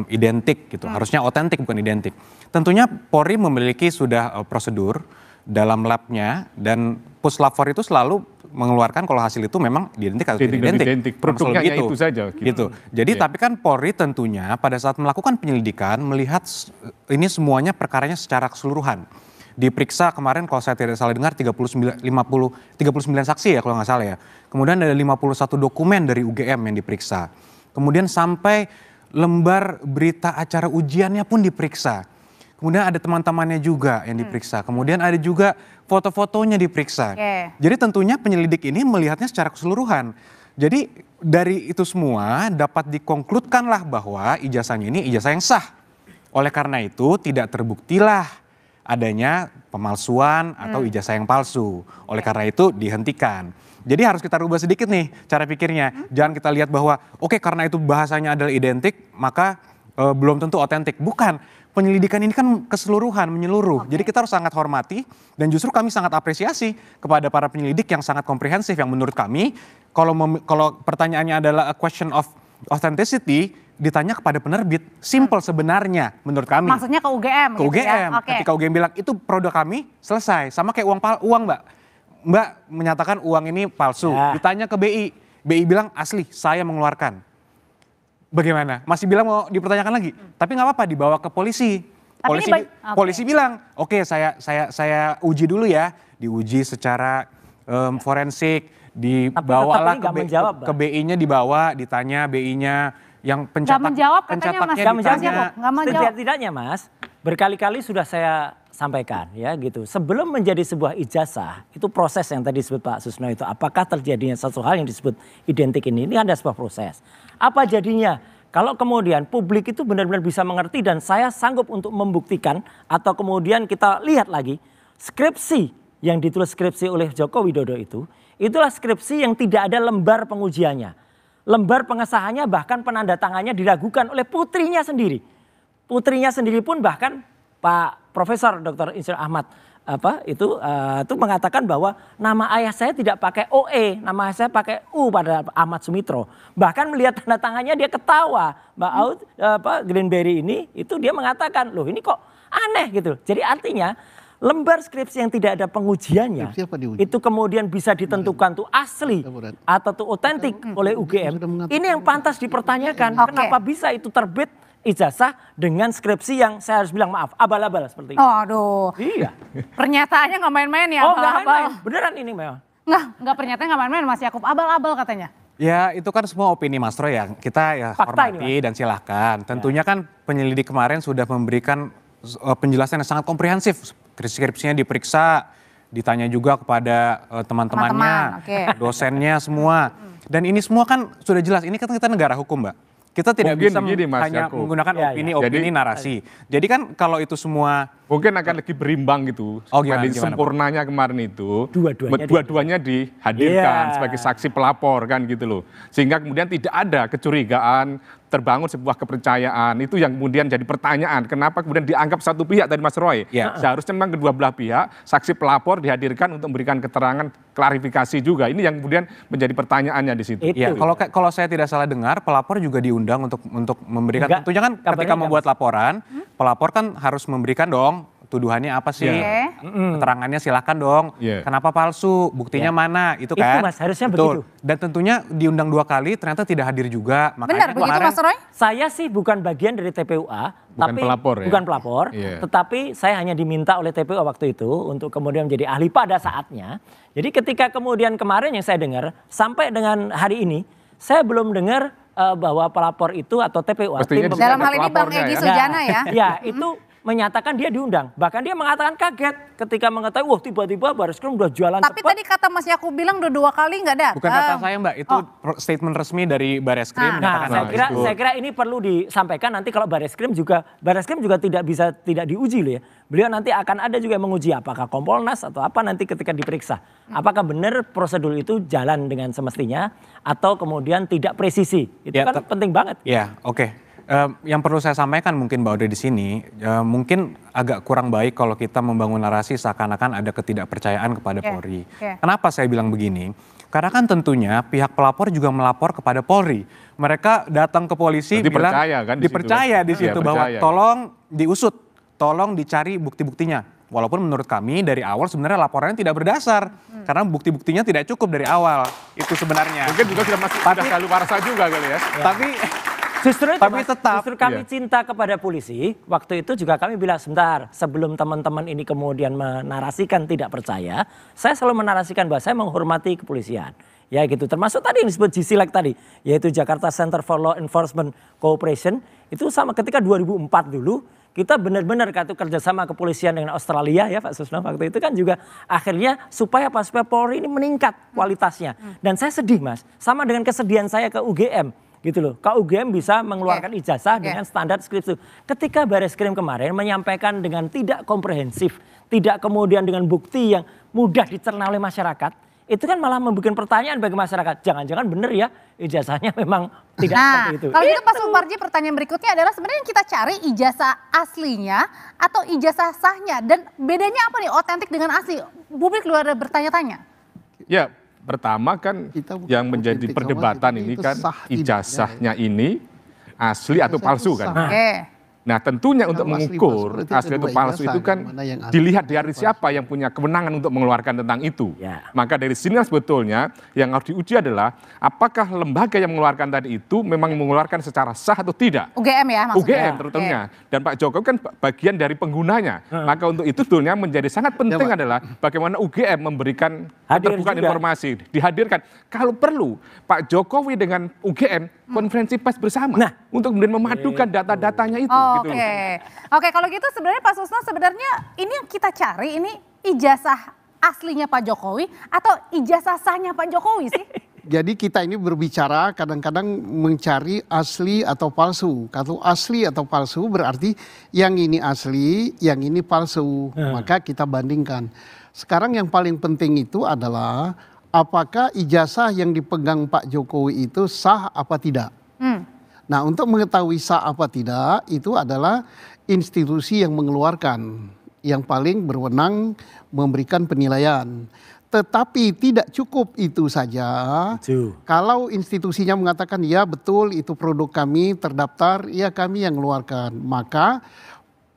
identik gitu. Harusnya otentik bukan identik. Tentunya Polri memiliki sudah prosedur dalam labnya, dan Puslap 4 itu selalu mengeluarkan kalau hasil itu memang identik atau tidak identik. Produknya gitu. itu saja. Gitu. Jadi tapi kan Polri tentunya pada saat melakukan penyelidikan melihat ini semuanya perkaranya secara keseluruhan. Diperiksa kemarin kalau saya tidak salah dengar 39 saksi ya kalau nggak salah ya. Kemudian ada 51 dokumen dari UGM yang diperiksa. Kemudian sampai lembar berita acara ujiannya pun diperiksa. Kemudian ada teman-temannya juga yang diperiksa. Kemudian ada juga foto-fotonya diperiksa. Jadi tentunya penyelidik ini melihatnya secara keseluruhan. Jadi dari itu semua dapat dikonkludkanlah bahwa ijazahnya ini ijazah yang sah. Oleh karena itu tidak terbuktilah adanya pemalsuan atau ijazah yang palsu. Oleh karena itu dihentikan. Jadi harus kita rubah sedikit nih cara pikirnya. Jangan kita lihat bahwa oke, karena itu bahasanya adalah identik maka belum tentu otentik. Bukan, penyelidikan ini kan keseluruhan, menyeluruh. Jadi kita harus sangat hormati dan justru kami sangat apresiasi kepada para penyelidik yang sangat komprehensif, yang menurut kami kalau pertanyaannya adalah a question of authenticity, ditanya kepada penerbit, simple sebenarnya menurut kami. Maksudnya ke UGM? Ke UGM, ketika UGM bilang itu produk kami, selesai. Sama kayak uang Mbak. Mbak menyatakan uang ini palsu, ditanya ke BI. BI bilang asli, saya mengeluarkan. Bagaimana? Masih bilang mau dipertanyakan lagi? Tapi nggak apa-apa, dibawa ke polisi. Polisi bilang, oke, saya uji dulu ya. Diuji secara forensik, dibawalah ke BI-nya, dibawa, ditanya BI-nya. Yang Tidak-tidaknya Mas, berkali-kali sudah saya sampaikan ya gitu. Sebelum menjadi sebuah ijazah, itu proses yang tadi disebut Pak Susno itu. Apakah terjadinya satu hal yang disebut identik ini ada sebuah proses. Apa jadinya? Kalau kemudian publik itu benar-benar bisa mengerti dan saya sanggup untuk membuktikan, atau kemudian kita lihat lagi skripsi yang ditulis skripsi oleh Joko Widodo itu, itulah skripsi yang tidak ada lembar pengujiannya. Lembar pengesahannya bahkan penandatangannya diragukan oleh putrinya sendiri. Putrinya sendiri pun bahkan Pak Profesor Dr. Insir Ahmad itu mengatakan bahwa nama ayah saya tidak pakai OE, nama saya pakai U pada Ahmad Sumitro. Bahkan melihat tanda tangannya dia ketawa. Greenberry ini itu dia mengatakan, loh ini kok aneh gitu. Jadi artinya lembar skripsi yang tidak ada pengujiannya itu kemudian bisa ditentukan tuh asli atau tuh otentik oleh UGM. Ini yang pantas dipertanyakan. Kenapa bisa itu terbit ijazah dengan skripsi yang saya harus bilang maaf abal-abal seperti itu. Aduh. Iya. Pernyataannya nggak main-main ya. Nggak main-main. Beneran ini memang. Nggak pernyataannya nggak main-main Mas Yakub. Abal-abal katanya. Ya itu kan semua opini Mas Troy ya. Kita ya hormati dan silahkan. Tentunya kan penyelidik kemarin sudah memberikan penjelasan yang sangat komprehensif. Skripsinya diperiksa, ditanya juga kepada teman-temannya, dosennya semua. Dan ini semua kan sudah jelas, ini kan kita negara hukum, Mbak. Kita tidak bisa hanya menggunakan opini, narasi. Jadi kan kalau itu semua mungkin akan lebih berimbang gitu. Gimana, sempurnanya kemarin itu dua-duanya dihadirkan sebagai saksi pelapor kan gitu loh. Sehingga kemudian tidak ada kecurigaan, terbangun sebuah kepercayaan. Itu yang kemudian jadi pertanyaan, kenapa kemudian dianggap satu pihak tadi Mas Roy. Seharusnya memang kedua belah pihak, saksi pelapor dihadirkan untuk memberikan keterangan klarifikasi juga. Ini yang kemudian menjadi pertanyaannya di situ. Ya, kalau saya tidak salah dengar, pelapor juga diundang untuk memberikan, tentunya kan ketika membuat laporan, pelapor kan harus memberikan dong tuduhannya apa sih, keterangannya silakan dong, kenapa palsu, buktinya mana, itu kan. Itu Mas, harusnya begitu. Dan tentunya diundang 2 kali, ternyata tidak hadir juga. Benar, begitu Mas Roy? Saya sih bukan bagian dari TPUA, bukan pelapor, tetapi saya hanya diminta oleh TPUA waktu itu untuk kemudian menjadi ahli pada saatnya. Jadi ketika kemudian kemarin yang saya dengar, sampai dengan hari ini, saya belum dengar bahwa pelapor itu atau TPUA. Dalam hal ini Bang Egy Sujana ya? Ya, itu menyatakan dia diundang. Bahkan dia mengatakan kaget ketika mengetahui, wah tiba-tiba Barreskrim udah jualan Tapi tadi kata Mas Yakub bilang udah 2 kali nggak datang. Bukan kata saya Mbak, itu statement resmi dari Barreskrim. Saya kira ini perlu disampaikan nanti kalau Barreskrim juga tidak diuji loh ya. Beliau nanti akan ada juga yang menguji apakah Kompolnas atau apa nanti ketika diperiksa. Apakah benar prosedur itu jalan dengan semestinya atau kemudian tidak presisi. Itu kan penting banget. Ya, oke. Yang perlu saya sampaikan mungkin Mbak Audrey di sini, mungkin agak kurang baik kalau kita membangun narasi seakan-akan ada ketidakpercayaan kepada Polri. Kenapa saya bilang begini? Karena kan tentunya pihak pelapor juga melapor kepada Polri. Mereka datang ke polisi bilang dipercaya di situ bahwa tolong diusut, tolong dicari bukti-buktinya. Walaupun menurut kami dari awal sebenarnya laporannya tidak berdasar. Karena bukti-buktinya tidak cukup dari awal. Itu sebenarnya. Mungkin juga sudah kadaluarsa juga kali ya. Tapi justru kami cinta kepada polisi. Waktu itu juga kami bilang sebentar sebelum teman-teman ini kemudian menarasikan tidak percaya, saya selalu menarasikan bahwa saya menghormati kepolisian. Ya gitu, termasuk tadi yang disebut GSILEC tadi, yaitu Jakarta Center for Law Enforcement Cooperation. Itu sama ketika 2004 dulu, kita benar-benar kerjasama kepolisian dengan Australia ya Pak Susno. Waktu itu kan juga akhirnya supaya Polri ini meningkat kualitasnya. Dan saya sedih Mas, sama dengan kesedihan saya ke UGM. Gitu loh, KUGM bisa mengeluarkan ijazah dengan standar skripsi. Ketika Barreskrim kemarin menyampaikan dengan tidak komprehensif, tidak kemudian dengan bukti yang mudah dicerna oleh masyarakat, itu kan malah membuat pertanyaan bagi masyarakat. Jangan-jangan benar ya ijazahnya memang tidak seperti itu. Kalau gitu Pak Suparji, pertanyaan berikutnya adalah sebenarnya yang kita cari ijazah aslinya atau ijazah sahnya, dan bedanya apa nih otentik dengan asli? Publik luar bertanya-tanya. Ya. Pertama kan yang menjadi perdebatan ini kan ijazahnya ini asli atau palsu kan. Nah tentunya untuk mengukur asli atau palsu itu kan dilihat dari siapa yang punya kewenangan untuk mengeluarkan tentang itu. Maka dari sini sebetulnya yang harus diuji adalah apakah lembaga yang mengeluarkan tadi itu memang mengeluarkan secara sah atau tidak. UGM ya maksudnya. UGM terutama. Dan Pak Jokowi kan bagian dari penggunanya. Maka untuk itu sebetulnya menjadi sangat penting adalah bagaimana UGM memberikan keterbukaan informasi, dihadirkan. Kalau perlu Pak Jokowi dengan UGM konferensi pers bersama untuk kemudian memadukan data-datanya itu. Oke, kalau gitu sebenarnya Pak Susno, sebenarnya ini yang kita cari ini ijazah aslinya Pak Jokowi atau ijazah sahnya Pak Jokowi sih? Jadi kita ini berbicara kadang-kadang mencari asli atau palsu. Kalau asli atau palsu berarti yang ini asli, yang ini palsu. Maka kita bandingkan. Sekarang yang paling penting itu adalah apakah ijazah yang dipegang Pak Jokowi itu sah apa tidak. Nah untuk mengetahui sah apa tidak itu adalah institusi yang mengeluarkan, yang paling berwenang memberikan penilaian. Tetapi tidak cukup itu saja. Kalau institusinya mengatakan ya betul itu produk kami terdaftar, ya kami yang mengeluarkan. Maka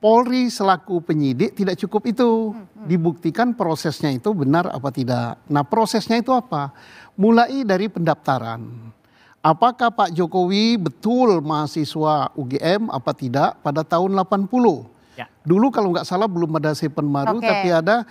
Polri selaku penyidik tidak cukup itu. Dibuktikan prosesnya itu benar apa tidak. Nah prosesnya itu apa? Mulai dari pendaftaran. Apakah Pak Jokowi betul mahasiswa UGM apa tidak pada tahun 80? Dulu kalau nggak salah belum ada Sepenmaru tapi ada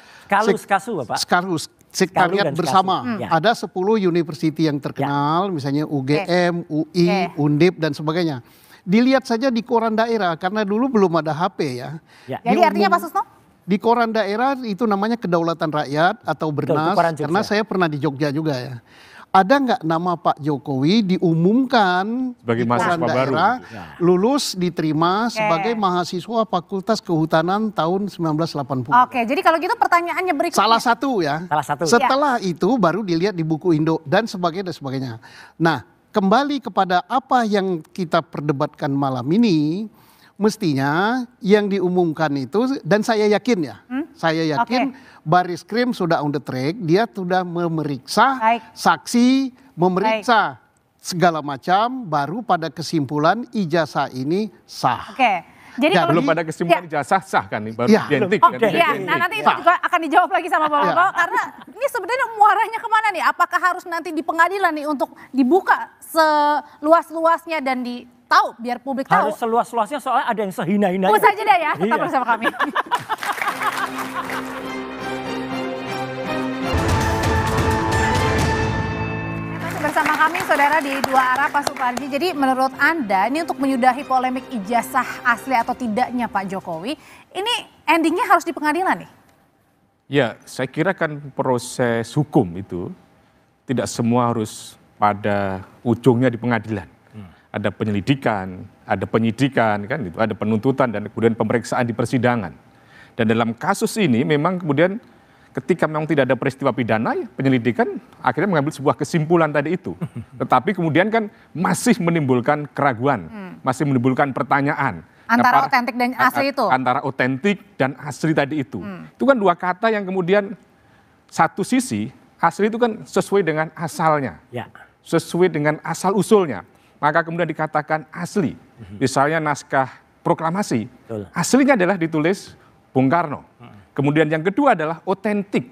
sekretariat bersama. Ada 10 university yang terkenal misalnya UGM, UI, Undip dan sebagainya. Dilihat saja di koran daerah karena dulu belum ada HP ya. Jadi artinya Pak Susno? Di koran daerah itu namanya Kedaulatan Rakyat atau Bernas, karena saya pernah di Jogja juga ya. Ada nggak nama Pak Jokowi diumumkan sebagai di koran daerah, lulus diterima sebagai mahasiswa Fakultas Kehutanan tahun 1980. Oke, jadi kalau gitu pertanyaannya berikutnya. Salah satu ya. Salah satu. Setelah itu baru dilihat di buku Indo dan sebagainya. Nah, kembali kepada apa yang kita perdebatkan malam ini, mestinya yang diumumkan itu, dan saya yakin ya, saya yakin Bariskrim sudah on the track, dia sudah memeriksa saksi, memeriksa segala macam, baru pada kesimpulan ijazah ini sah. Oke. Jadi belum pada kesimpulan ijazah sah kan nih, baru identik. Nah nanti itu juga akan dijawab lagi sama Bapak-Bapak, karena ini sebenarnya muaranya kemana nih? Apakah harus nanti di pengadilan nih untuk dibuka seluas-luasnya dan tahu biar publik tahu? Harus seluas-luasnya soalnya ada yang sehina-hinanya. Tunggu saja deh ya, tetap bersama kami. Bersama kami saudara di Dua Arah Pak Suparji. Jadi menurut Anda ini untuk menyudahi polemik ijazah asli atau tidaknya Pak Jokowi, ini endingnya harus di pengadilan nih? Ya, saya kira kan proses hukum itu tidak semua harus pada ujungnya di pengadilan. Ada penyelidikan, ada penyidikan, kan itu, ada penuntutan dan kemudian pemeriksaan di persidangan. Dan dalam kasus ini memang kemudian ketika memang tidak ada peristiwa pidana, ya penyelidikan akhirnya mengambil sebuah kesimpulan tadi itu. Tetapi kemudian kan masih menimbulkan keraguan, masih menimbulkan pertanyaan. Antara otentik dan asli itu? Antara otentik dan asli tadi itu. Itu kan dua kata yang kemudian satu sisi, asli itu kan sesuai dengan asalnya. Sesuai dengan asal-usulnya. Maka kemudian dikatakan asli. Misalnya naskah proklamasi, aslinya adalah ditulis Bung Karno. Kemudian yang kedua adalah otentik.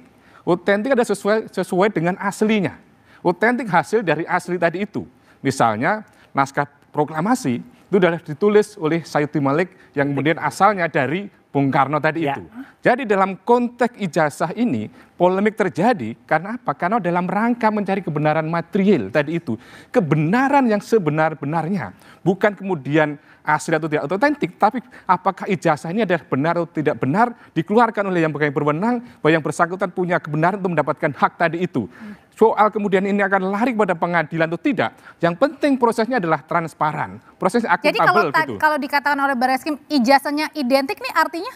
Otentik adalah sesuai dengan aslinya. Otentik hasil dari asli tadi itu. Misalnya naskah proklamasi itu sudah ditulis oleh Sayuti Malik yang kemudian asalnya dari Bung Karno tadi itu. Jadi dalam konteks ijazah ini polemik terjadi karena apa? Karena dalam rangka mencari kebenaran material tadi itu. Kebenaran yang sebenar-benarnya. Bukan kemudian asli atau tidak otentik, tapi apakah ijazah ini adalah benar atau tidak benar dikeluarkan oleh yang berwenang, bahwa yang bersangkutan punya kebenaran untuk mendapatkan hak tadi itu. Soal kemudian ini akan lari pada pengadilan atau tidak, yang penting prosesnya adalah transparan, prosesnya akuntabel. Jadi kalau dikatakan oleh Barreskrim ijazahnya identik nih artinya?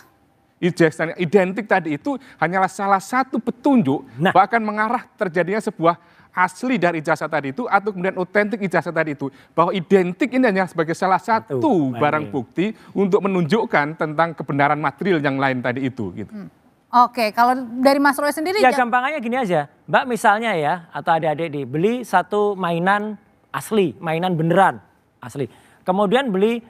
Ijazahnya identik tadi itu hanyalah salah satu petunjuk, bahkan mengarah terjadinya sebuah asli dari ijazah tadi itu atau kemudian otentik ijazah tadi itu, bahwa identik ini hanya sebagai salah satu barang bukti untuk menunjukkan tentang kebenaran material yang lain tadi itu gitu. Oke, kalau dari Mas Roy sendiri ya gampangannya gini aja, Mbak misalnya ya atau adik-adik beli satu mainan asli, mainan beneran asli, kemudian beli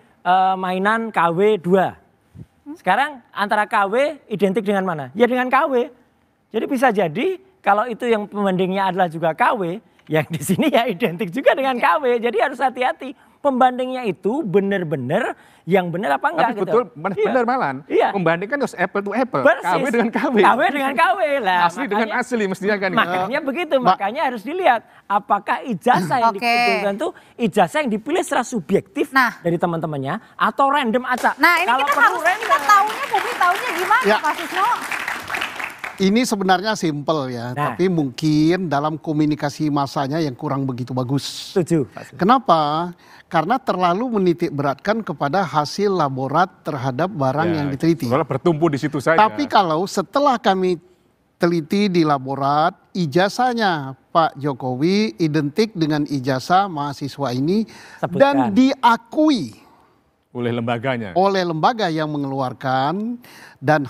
mainan KW 2. Sekarang antara KW identik dengan mana? Ya dengan KW. Jadi bisa jadi kalau itu yang pembandingnya adalah juga KW, yang di sini ya identik juga dengan KW. Jadi harus hati-hati. Pembandingnya itu benar-benar yang benar apa enggak. Tapi betul, benar malah. Membandingkan harus apple to apple. KW dengan KW. KW dengan KW lah. Asli dengan asli mestinya kan. Makanya begitu, makanya harus dilihat apakah ijazah yang dikumpulkan itu ijazah yang dipilih secara subjektif dari teman-temannya atau random acak. Nah ini kalau kita harus publik tahunya gimana Pak Susno? Ini sebenarnya simpel ya, tapi mungkin dalam komunikasi masanya yang kurang begitu bagus. Setuju. Kenapa? Karena terlalu menitik beratkan kepada hasil laborat terhadap barang yang diteliti. Kalau bertumpu di situ saja. Tapi kalau setelah kami teliti di laborat, ijazahnya Pak Jokowi identik dengan ijazah mahasiswa ini dan diakui oleh lembaganya. Oleh lembaga yang mengeluarkan dan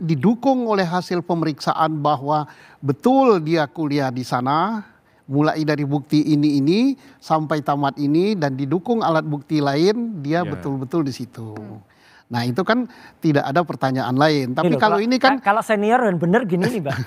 didukung oleh hasil pemeriksaan bahwa betul dia kuliah di sana, mulai dari bukti ini sampai tamat ini dan didukung alat bukti lain, dia betul-betul di situ. Nah itu kan tidak ada pertanyaan lain. Tapi kalau ini kan kalau senior dan benar gini nih Bang.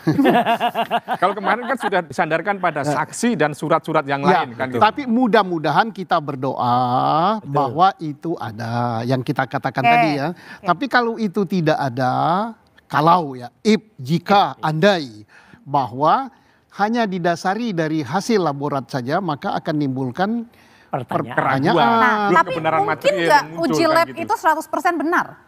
Kalau kemarin kan sudah disandarkan pada saksi dan surat-surat yang lain kan. Tapi mudah-mudahan kita berdoa bahwa itu ada yang kita katakan tadi ya. Tapi kalau itu tidak ada, kalau ya jika andai bahwa hanya didasari dari hasil laborat saja, maka akan menimbulkan pertanyaan. Tapi mungkin nggak uji lab itu 100% benar?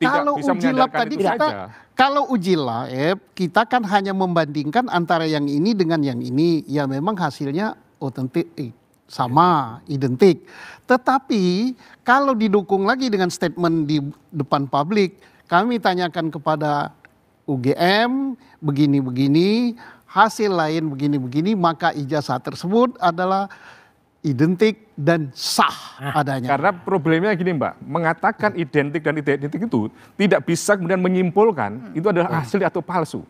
Kalau bisa uji lab menyadarkan tadi itu saja. kalau uji lab kita kan hanya membandingkan antara yang ini dengan yang ini, ya memang hasilnya otentik, sama, identik. Tetapi kalau didukung lagi dengan statement di depan publik, kami tanyakan kepada UGM begini-begini, hasil lain begini-begini, maka ijazah tersebut adalah identik dan sah adanya. Karena problemnya gini Mbak, mengatakan identik dan tidak identik itu tidak bisa kemudian menyimpulkan itu adalah asli atau palsu.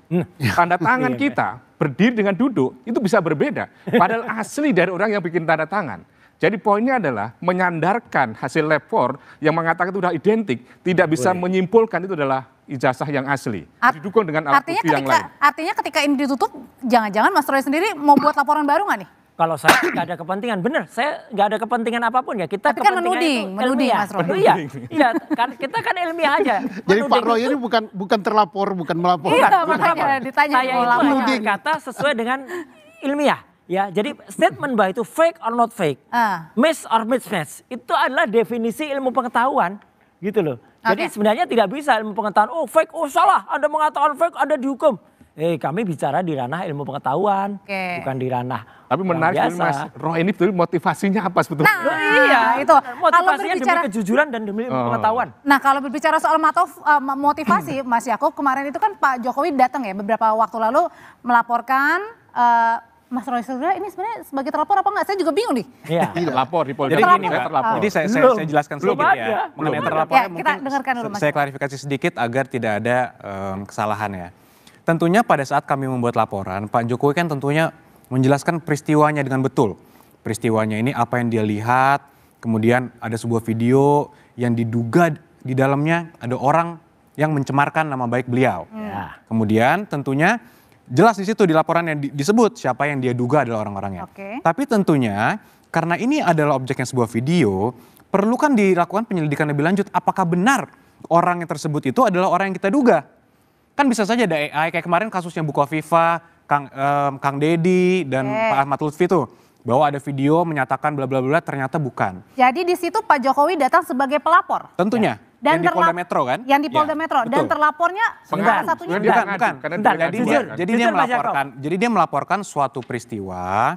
Tanda tangan kita berdiri dengan duduk itu bisa berbeda. Padahal asli dari orang yang bikin tanda tangan. Jadi poinnya adalah menyandarkan hasil lab 4 yang mengatakan itu sudah identik tidak bisa menyimpulkan itu adalah ijazah yang asli. Didukung dengan alat bukti yang lain. Artinya ketika ini ditutup, jangan-jangan Mas Roy sendiri mau buat laporan baru nggak nih? Kalau saya nggak ada kepentingan, bener, saya nggak ada kepentingan apapun ya. Kita tapi kan kepentingan menuding Mas Roy. Iya, kan kita kan ilmiah aja. Jadi Pak Roy ini bukan terlapor, bukan melapor. Iya, makanya ditanya saya mau lapor. itu kata sesuai dengan ilmiah. Ya, jadi statement bahwa itu fake or not fake, miss or mismatch, itu adalah definisi ilmu pengetahuan, gitu loh. Jadi sebenarnya tidak bisa ilmu pengetahuan, oh fake, oh salah, Anda mengatakan fake, Anda dihukum. Kami bicara di ranah ilmu pengetahuan, bukan di ranah. Tapi menarik Mas Roy ini betul motivasinya apa sebetulnya? Nah, iya itu. Motivasinya demi kejujuran dan demi ilmu pengetahuan. Nah kalau berbicara soal motivasi, Mas Yakub, kemarin itu kan Pak Jokowi datang ya beberapa waktu lalu melaporkan Mas Roy Surya ini sebenarnya sebagai terlapor apa enggak? Saya juga bingung nih. Iya, terlapor di Polda. Jadi gini, Jadi saya jelaskan sedikit ya. Mengenai terlapor kita dengarkan dulu Mas. Saya klarifikasi sedikit agar tidak ada kesalahan ya. Tentunya pada saat kami membuat laporan, Pak Jokowi kan tentunya menjelaskan peristiwanya dengan betul. Peristiwanya ini apa yang dia lihat, kemudian ada sebuah video yang diduga di dalamnya ada orang yang mencemarkan nama baik beliau. Kemudian tentunya jelas di situ di laporan yang disebut siapa yang dia duga adalah orang-orangnya. Tapi tentunya karena ini adalah objeknya sebuah video, perlu kan dilakukan penyelidikan lebih lanjut. Apakah benar orang yang tersebut itu adalah orang yang kita duga? Kan bisa saja ada AI kayak kemarin kasusnya Bukoviva, Kang Deddy dan Pak Ahmad Lutfi tuh. Bahwa ada video menyatakan bla bla bla ternyata bukan. Jadi di situ Pak Jokowi datang sebagai pelapor. Tentunya. Dan yang di Polda Metro kan? Yang di Polda Metro. Dan terlapornya salah satunya bukan. Jadi dia melaporkan suatu peristiwa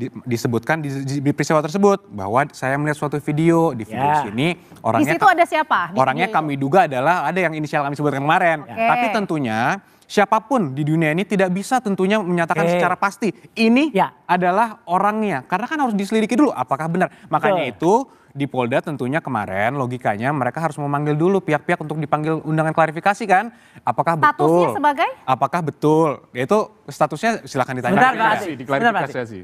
disebutkan di peristiwa tersebut bahwa saya melihat suatu video di sini orangnya di situ ada siapa? Orangnya kami duga adalah ada yang inisial kami sebutkan kemarin. Tapi tentunya siapapun di dunia ini tidak bisa tentunya menyatakan secara pasti ini adalah orangnya karena kan harus diselidiki dulu apakah benar. Makanya itu di Polda tentunya kemarin logikanya mereka harus memanggil dulu pihak-pihak untuk dipanggil undangan klarifikasi kan. Apakah betul? Statusnya sebagai? Apakah betul? Itu statusnya silakan ditanya. Diklarifikasi.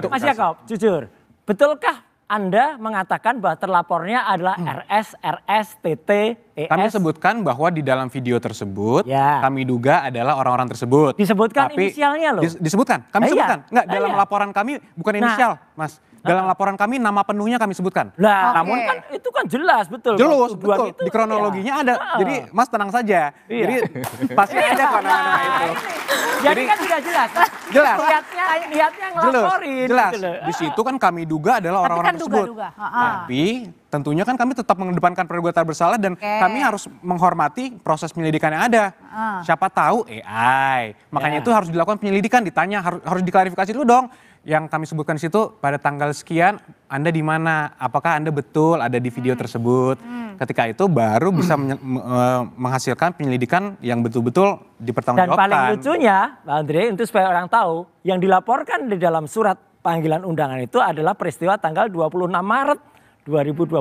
Mas Yakob, jujur, betulkah Anda mengatakan bahwa terlapornya adalah RS, TT, ES? Kami sebutkan bahwa di dalam video tersebut kami duga adalah orang-orang tersebut. Disebutkan inisialnya loh? Disebutkan, kami sebutkan. Enggak, dalam laporan kami bukan inisial, Mas. Dalam laporan kami nama penuhnya kami sebutkan. Namun kan itu kan jelas betul. Jelas betul. Di kronologinya ada. Jadi Mas tenang saja. Jadi pasti ada kok nama-nama itu. Jadi kan sudah jelas. Jelas. Niatnya ngelaporin. Jelas. Di situ kan kami duga adalah orang-orang tersebut. Tapi tentunya kan kami tetap mengedepankan praduga tak bersalah dan kami harus menghormati proses penyelidikan yang ada. Siapa tahu AI. Makanya itu harus dilakukan penyelidikan, ditanya harus diklarifikasi dulu dong. Yang kami sebutkan di situ pada tanggal sekian Anda di mana? Apakah Anda betul ada di video tersebut? Ketika itu baru bisa menghasilkan penyelidikan yang betul-betul dipertanggungjawabkan. Dan paling lucunya, Pak Andre, untuk supaya orang tahu, yang dilaporkan di dalam surat panggilan undangan itu adalah peristiwa tanggal 26 Maret 2022.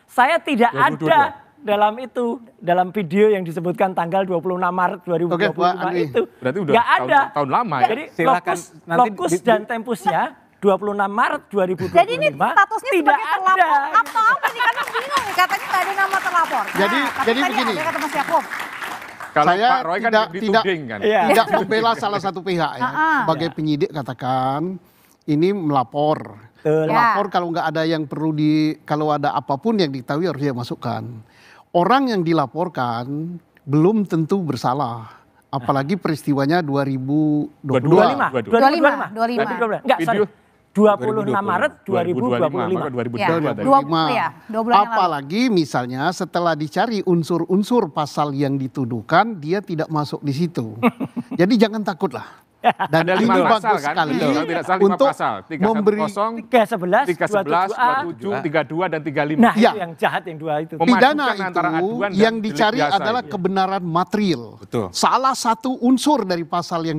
Saya tidak ada dalam video yang disebutkan tanggal 26 Maret 2025 itu. Berarti udah nggak ada. Tahun lama ya. Jadi lokus dan tempusnya 26 Maret 2025. Jadi ini statusnya tidak sebagai terlapor atau apa nih? Karena bingung nih, katanya nggak ada nama terlapor. Jadi begini. Ada kata Mas Yakub. Kalau saya Pak Roy kan dituding kan. Tidak membela salah satu pihak ya. Sebagai penyidik katakan ini melapor. Melapor kalau nggak ada yang perlu kalau ada apapun yang diketahui harus dia masukkan. Orang yang dilaporkan belum tentu bersalah. Apalagi peristiwanya 2022. 25. Enggak, sorry. 26 Maret 2025. Maka 2022 Ya, tadi. 2 bulan yang lalu. Apalagi misalnya setelah dicari unsur-unsur pasal yang dituduhkan, dia tidak masuk di situ. Jadi jangan takutlah. Dan Ada 5 ini pasal bagus kan? sekali Betul, kalau tidak salah 5 untuk pasal. memberi 311, 311, 27A. 27, 32 dan 35. Nah, Ya. itu yang jahat yang dua itu. pidana Memadukan antara itu aduan dan yang delik dicari biasa adalah itu. kebenaran material. Betul. Salah satu unsur dari pasal yang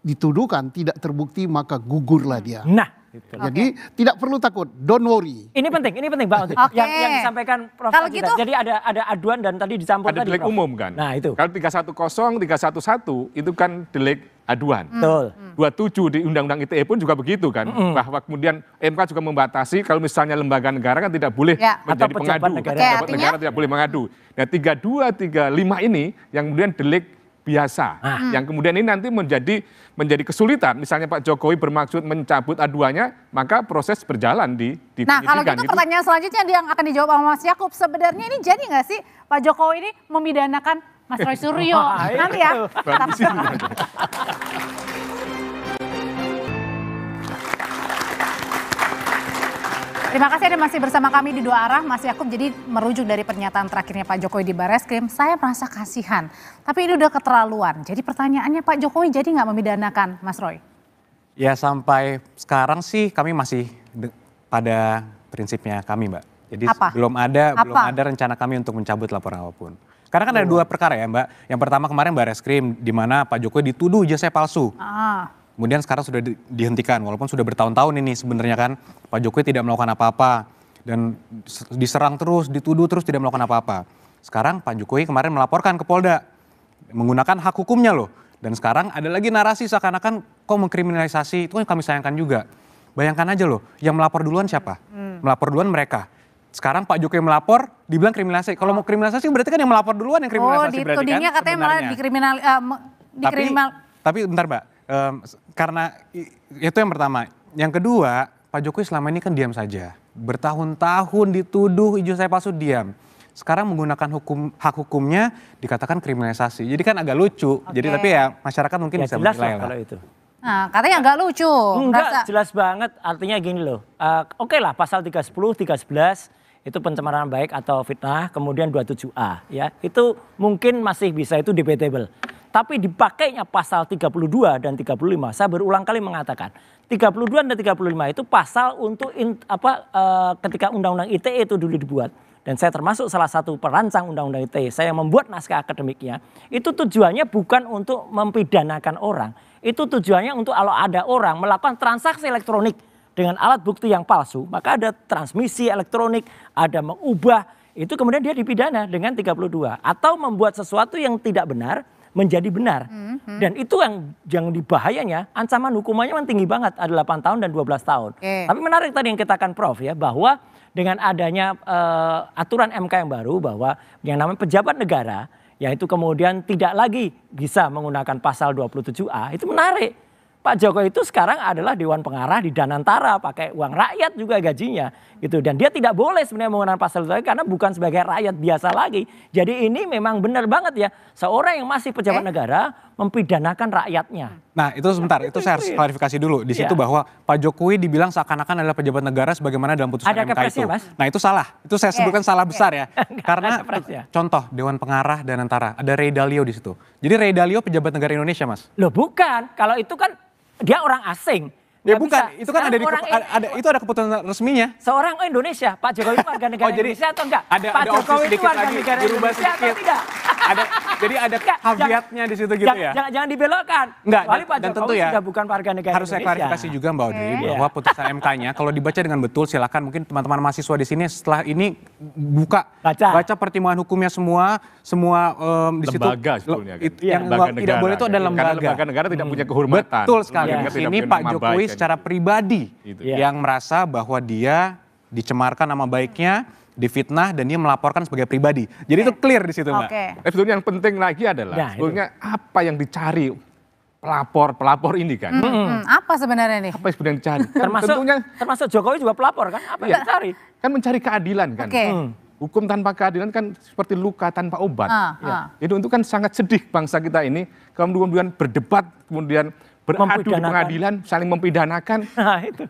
dituduhkan tidak terbukti maka gugurlah dia. Nah, gitu. Jadi tidak perlu takut, don't worry. Ini penting Bang Otit. Oke. Yang disampaikan Prof. Kalau Azizah. gitu- Jadi ada aduan dan tadi dicampur Ada tadi, delik Prof. umum kan? Nah, itu. Kalau 310, 311 itu kan delik aduan. Betul. 27 di Undang-Undang ITE pun juga begitu kan, bahwa kemudian MK juga membatasi kalau misalnya lembaga negara kan tidak boleh Ya. menjadi Atau pejabat pengadu. negara. Oke, Pejabat artinya? negara tidak boleh mengadu. Nah 32, 35 ini yang kemudian delik biasa, yang kemudian ini nanti menjadi kesulitan. Misalnya Pak Jokowi bermaksud mencabut aduannya, maka proses berjalan di Nah, kalau penyidikan gitu pertanyaan selanjutnya yang akan dijawab sama Mas Yakub. Sebenarnya ini jadi nggak sih Pak Jokowi ini memidanakan Mas Roy Suryo? Nanti ya. Terima kasih Anda masih bersama kami di Dua Arah. Mas Yakub, jadi merujuk dari pernyataan terakhirnya Pak Jokowi di Bareskrim, saya merasa kasihan. Tapi ini udah keterlaluan. Jadi pertanyaannya Pak Jokowi jadi nggak memidanakan Mas Roy? Ya sampai sekarang sih kami masih pada prinsipnya kami, Mbak. Jadi Apa? belum ada rencana kami untuk mencabut laporan apapun. Karena kan ada 2 perkara ya, Mbak. Yang pertama kemarin Bareskrim di mana Pak Jokowi dituduh ijazah palsu. Kemudian sekarang sudah dihentikan, walaupun sudah bertahun-tahun ini sebenarnya kan Pak Jokowi tidak melakukan apa-apa dan diserang terus, dituduh terus tidak melakukan apa-apa. Sekarang Pak Jokowi kemarin melaporkan ke Polda menggunakan hak hukumnya loh. Dan sekarang ada lagi narasi seakan-akan kok mengkriminalisasi, itu kan kami sayangkan juga. Bayangkan aja loh, yang melapor duluan siapa? Melapor duluan mereka. Sekarang Pak Jokowi melapor, dibilang kriminalisasi. Kalau mau kriminalisasi berarti kan yang melapor duluan yang kriminalisasi berarti kan. Ditudingnya katanya malah dikriminal. Tapi bentar Mbak, karena itu yang pertama. Yang kedua, Pak Jokowi selama ini kan diam saja. Bertahun-tahun dituduh ijazah palsu diam. Sekarang menggunakan hak hukumnya dikatakan kriminalisasi. Jadi kan agak lucu. Jadi tapi ya masyarakat mungkin bisa jelas menilai lah lah. kalau itu. Nah, katanya nggak lucu. Enggak, jelas banget. Artinya gini loh. Oke lah pasal 310, 311 itu pencemaran baik atau fitnah, kemudian 27A ya. Itu mungkin masih bisa, itu debatable. Tapi dipakainya pasal 32 dan 35, saya berulang kali mengatakan 32 dan 35 itu pasal untuk ketika Undang-Undang ITE itu dulu dibuat. Dan saya termasuk salah satu perancang Undang-Undang ITE, saya membuat naskah akademiknya. Itu tujuannya bukan untuk mempidanakan orang. Itu tujuannya untuk kalau ada orang melakukan transaksi elektronik dengan alat bukti yang palsu, maka ada transmisi elektronik, ada mengubah, itu kemudian dia dipidana dengan 32. Atau membuat sesuatu yang tidak benar menjadi benar. Dan itu yang dibahayanya, ancaman hukumannya kan tinggi banget, ada 8 tahun dan 12 tahun. Tapi menarik tadi yang katakan Prof ya, bahwa dengan adanya aturan MK yang baru bahwa yang namanya pejabat negara, yaitu kemudian tidak lagi bisa menggunakan pasal 27A, itu menarik. Pak Jokowi itu sekarang adalah Dewan Pengarah di Danantara, pakai uang rakyat juga gajinya gitu. Dan dia tidak boleh sebenarnya menggunakan pasal itu karena bukan sebagai rakyat biasa lagi. Jadi ini memang benar banget ya, seorang yang masih pejabat negara mempidanakan rakyatnya. Nah itu sebentar, itu saya harus klarifikasi dulu. Di situ bahwa Pak Jokowi dibilang seakan-akan adalah pejabat negara sebagaimana dalam putusan ada MK itu. Mas? Nah itu salah, itu saya sebutkan salah besar ya. Karena contoh Dewan Pengarah Danantara, ada Ray Dalio di situ. Jadi Ray Dalio pejabat negara Indonesia Mas? Loh bukan, kalau itu kan dia orang asing. Ya bukan, itu kan itu ada keputusan resminya. Seorang Indonesia, Pak Jokowi itu warga negara Indonesia atau enggak? Pak Jokowi itu warga negara Indonesia atau tidak? Jadi ada caveatnya di situ gitu ya. Jangan dibelokkan. Enggak, Pak dan Jokowi tentu ya sudah bukan warga negara harus saya klarifikasi juga Mbak Audrey bahwa putusan MK-nya kalau dibaca dengan betul silakan mungkin teman-teman mahasiswa di sini setelah ini baca pertimbangan hukumnya semua di situ. Lembaga sebetulnya kan. Yang tidak boleh itu adalah lembaga. Karena lembaga negara tidak punya kehormatan. Betul sekali. Ini Pak Jokowi secara pribadi yang merasa bahwa dia dicemarkan nama baiknya, difitnah dan dia melaporkan sebagai pribadi. Jadi itu clear di situ, Mbak. Sebetulnya yang penting lagi adalah sebetulnya apa yang dicari pelapor ini kan. Apa sebenarnya nih? Apa yang sebenarnya dicari? Termasuk Jokowi juga pelapor kan? Apa yang dicari? Kan mencari keadilan kan. Hukum tanpa keadilan kan seperti luka tanpa obat. Jadi itu kan sangat sedih bangsa kita ini kemudian berdebat, kemudian beradu di pengadilan, saling mempidanakan,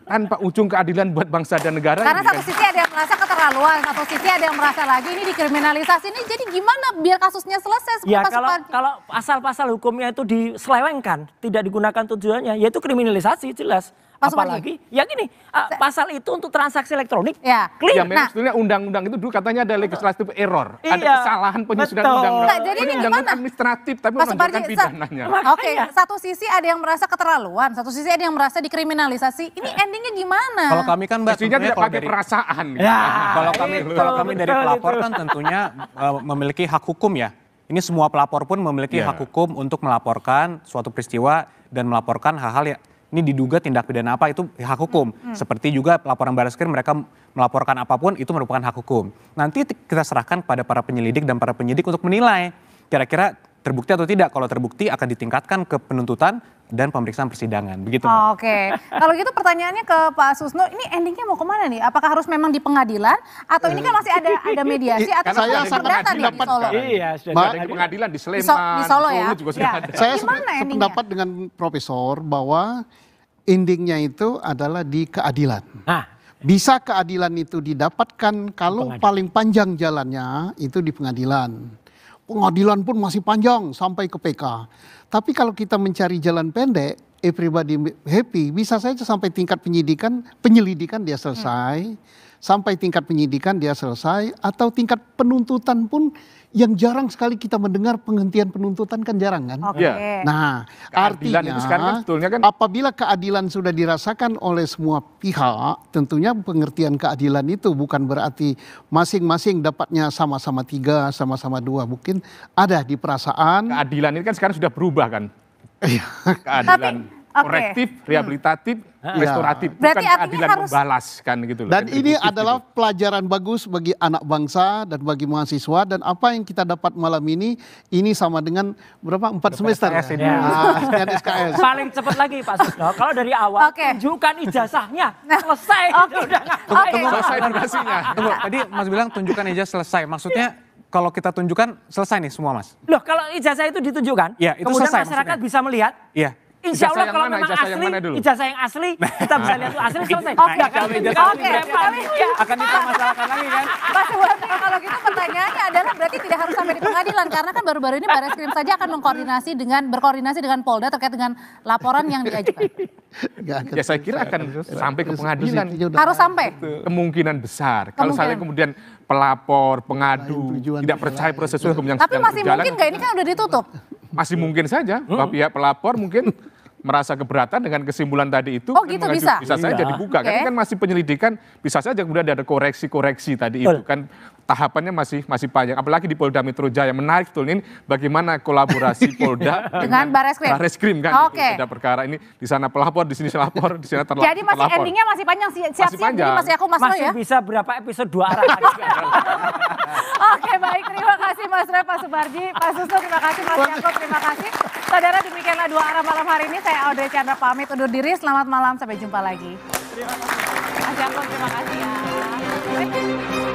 tanpa ujung keadilan buat bangsa dan negara. Karena satu sisi ada yang merasa keterlaluan, satu sisi ada yang merasa lagi ini dikriminalisasi. Ini jadi gimana biar kasusnya selesai? Ya kalau pasal-pasal hukumnya itu diselewengkan, tidak digunakan tujuannya, yaitu kriminalisasi jelas. Apalagi, ya gini, pasal itu untuk transaksi elektronik, Ya clear. memang sebetulnya undang-undang itu dulu katanya ada legislative error, ada kesalahan penyusunan undang-undang. Jadi ini undang-undang gimana? administratif, tapi menunjukkan pidananya. Oke, satu sisi ada yang merasa keterlaluan, satu sisi ada yang merasa dikriminalisasi. Ini endingnya gimana? Kalau kami kan Mbak, mestinya tidak pakai perasaan. Kalau kami dari pelapor kan tentunya memiliki hak hukum ya. Ini semua pelapor pun memiliki hak hukum untuk melaporkan suatu peristiwa dan melaporkan hal-hal yang ini diduga tindak pidana apa, itu hak hukum. Seperti juga laporan Barreskrim mereka melaporkan apapun itu merupakan hak hukum. Nanti kita serahkan kepada para penyelidik dan para penyidik untuk menilai kira-kira terbukti atau tidak. Kalau terbukti akan ditingkatkan ke penuntutan dan pemeriksaan persidangan. Begitu. Oke. Kalau gitu pertanyaannya ke Pak Susno, ini endingnya mau kemana nih? Apakah harus memang di pengadilan atau ini kan masih ada mediasi atau saya perdata nih di Solo? Iya, sudah ada pengadilan di Sleman, di Solo ya. Juga sudah ada. Saya sependapat dengan Profesor bahwa endingnya itu adalah di keadilan. Bisa keadilan itu didapatkan kalau paling panjang jalannya itu di pengadilan. Pengadilan pun masih panjang sampai ke PK. Tapi kalau kita mencari jalan pendek, everybody happy, bisa saja sampai tingkat penyelidikan dia selesai, sampai tingkat penyidikan dia selesai, atau tingkat penuntutan pun yang jarang sekali kita mendengar penghentian penuntutan kan jarang kan. Nah, artinya itu sekarang kan sebetulnya kan apabila keadilan sudah dirasakan oleh semua pihak, tentunya pengertian keadilan itu bukan berarti masing-masing dapatnya sama-sama 3, sama-sama 2. Mungkin ada di perasaan. Keadilan ini kan sekarang sudah berubah kan. Keadilan korektif, rehabilitatif, restoratif, bukan keadilan membalas kan gitu loh. Dan ini adalah pelajaran bagus bagi anak bangsa dan bagi mahasiswa, dan apa yang kita dapat malam ini sama dengan 4 semester. SKS. Paling cepat lagi Pak Susno, kalau dari awal tunjukkan ijazahnya, selesai. Selesai durasinya. Tunggu, tadi Mas bilang tunjukkan ijazah selesai, maksudnya kalau kita tunjukkan selesai nih semua Mas? Loh kalau ijazah itu ditunjukkan, itu kemudian selesai, masyarakat bisa melihat. Iya. Insya Allah kalau memang ijazah yang asli, kita bisa lihat itu asli selesai. Akan dipermasalahkan lagi kan? Pak Suwardi, kalau gitu pertanyaannya adalah berarti tidak harus sampai di pengadilan, karena kan baru-baru ini Barreskrim saja akan berkoordinasi dengan Polda terkait dengan laporan yang diajukan. Ya saya kira akan sampai ke pengadilan. Harus sampai? Kemungkinan besar. Kalau saya kemudian pelapor, pengadu, tidak percaya proses hukum yang tapi sedang masih berjalan. mungkin nggak, ini kan udah ditutup? Masih mungkin saja, pihak pelapor mungkin merasa keberatan dengan kesimpulan tadi itu. Oh gitu bisa? Bisa saja dibuka, kan masih penyelidikan, bisa saja kemudian ada koreksi-koreksi tadi itu kan tahapannya masih panjang. Apalagi di Polda Metro Jaya, menarik betul ini bagaimana kolaborasi Polda dengan Barreskrim kan. Ada perkara ini di sana pelapor, di sini pelapor, di sana terlapor. Jadi masih endingnya masih panjang, siap-siap. Jadi masih aku Mas Roy ya. Masih bisa berapa episode 2 arah lagi. Oke baik, terima kasih Mas Roy, Pak Suparji, Pak Susno, terima kasih Mas Yaakob, terima kasih. Saudara, demikianlah 2 arah malam hari ini. Saya Audrey Chandra pamit undur diri. Selamat malam, sampai jumpa lagi. Terima kasih. Mas Yaakob, terima kasih ya.